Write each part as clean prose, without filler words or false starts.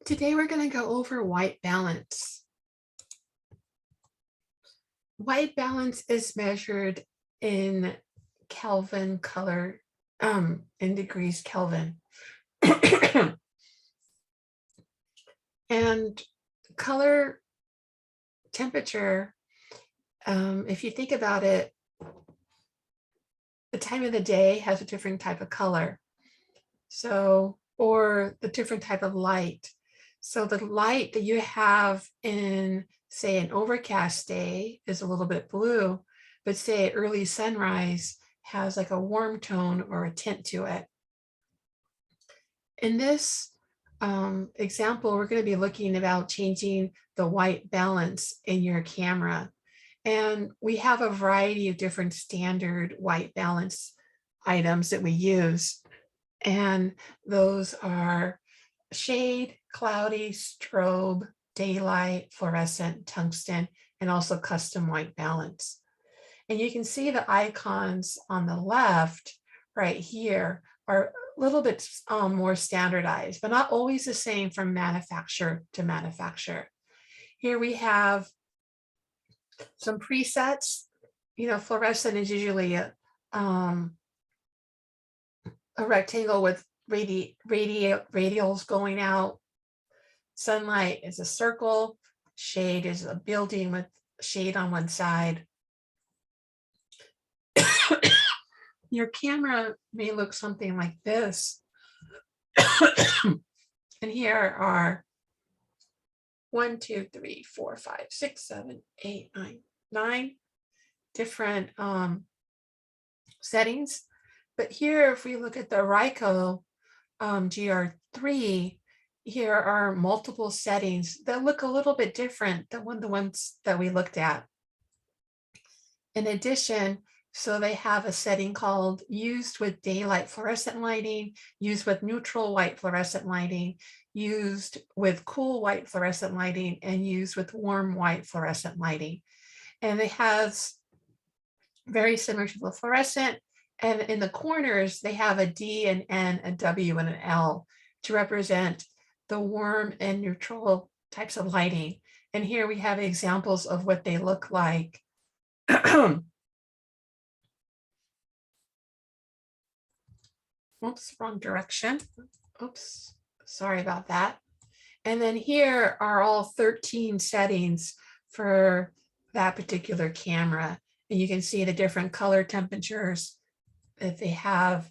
Today we're going to go over white balance. White balance is measured in Kelvin color, in degrees Kelvin. And color temperature, if you think about it, the time of the day has a different type of color. So, or the different type of light. So the light that you have in, say, an overcast day is a little bit blue, but say early sunrise has like a warm tone or a tint to it. In this example, we're going to be looking about changing the white balance in your camera. And we have a variety of different standard white balance items that we use. And those are shade, cloudy, strobe, daylight, fluorescent, tungsten, and also custom white balance. And you can see the icons on the left right here are a little bit more standardized, but not always the same from manufacturer to manufacturer. Here we have some presets. You know, fluorescent is usually a rectangle with radials going out. Sunlight is a circle. Shade is a building with shade on one side. Your camera may look something like this. And here are 1, 2, 3, 4, 5, 6, 7, 8, 9 different settings. But here, if we look at the Ryko GR3, here are multiple settings that look a little bit different than the ones that we looked at. In addition, so they have a setting called used with daylight fluorescent lighting, used with neutral white fluorescent lighting, used with cool white fluorescent lighting, and used with warm white fluorescent lighting. And it has very similar to the fluorescent. And in the corners, they have a D, an N, a W, and an L to represent the warm and neutral types of lighting. And here we have examples of what they look like. Oops, wrong direction. Oops, sorry about that. And then here are all 13 settings for that particular camera. And you can see the different color temperatures that they have.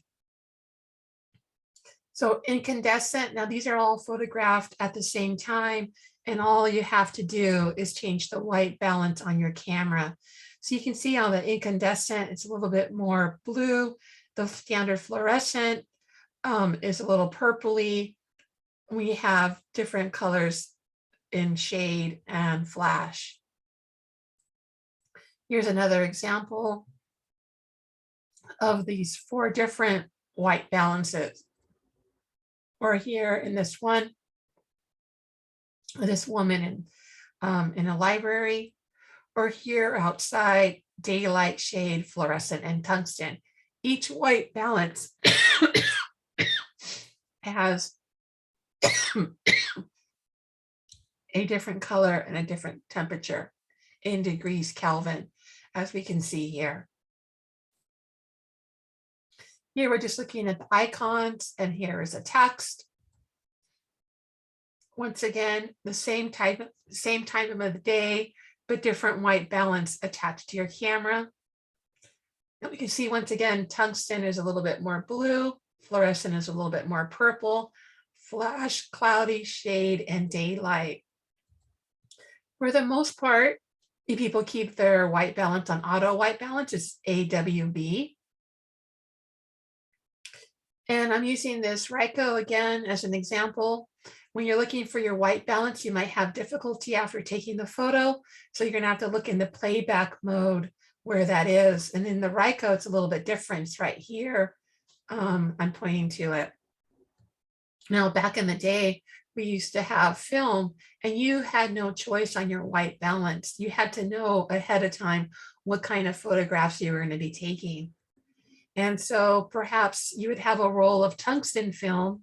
So incandescent, now these are all photographed at the same time, and all you have to do is change the white balance on your camera. So you can see on the incandescent, it's a little bit more blue. The standard fluorescent is a little purpley. We have different colors in shade and flash. Here's another example of these 4 different white balances. Or here in this one, this woman in a library, or here outside, daylight, shade, fluorescent, and tungsten. Each white balance has a different color and a different temperature in degrees Kelvin, as we can see here. Here we're just looking at the icons, and here is a text. Once again, the same time of the day, but different white balance attached to your camera. And we can see once again, tungsten is a little bit more blue, fluorescent is a little bit more purple, flash, cloudy, shade, and daylight. For the most part, people keep their white balance on auto white balance. It's AWB. And I'm using this Ryko again as an example. When you're looking for your white balance, you might have difficulty after taking the photo. So you're going to have to look in the playback mode where that is. And in the Ryko, it's a little bit different. It's right here. I'm pointing to it. Now, back in the day, we used to have film, and you had no choice on your white balance. You had to know ahead of time what kind of photographs you were going to be taking. And so perhaps you would have a roll of tungsten film,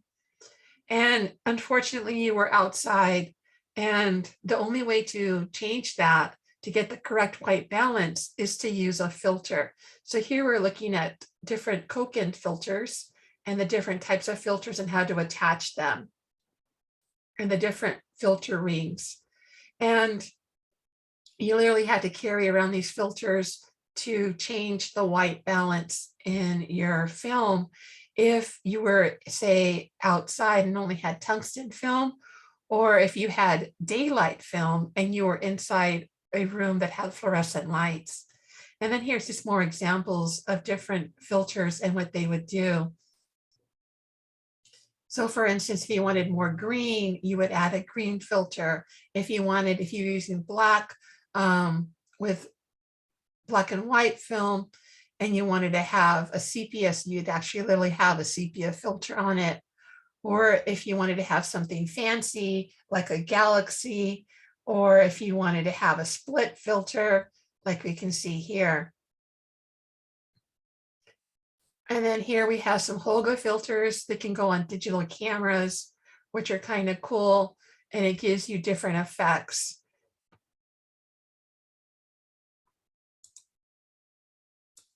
And unfortunately, you were outside. And the only way to change that to get the correct white balance is to use a filter. So here we're looking at different Koken filters and the different types of filters and how to attach them and the different filter rings. And you literally had to carry around these filters to change the white balance in your film. If you were, say, outside and only had tungsten film, or if you had daylight film and you were inside a room that had fluorescent lights. And then here's just more examples of different filters and what they would do. So for instance, if you wanted more green, you would add a green filter. If you're using black with black and white film and you wanted to have a sepia, so you'd actually literally have a sepia filter on it. Or if you wanted to have something fancy like a galaxy, or if you wanted to have a split filter like we can see here. And then here we have some Holga filters that can go on digital cameras, which are kind of cool. And it gives you different effects.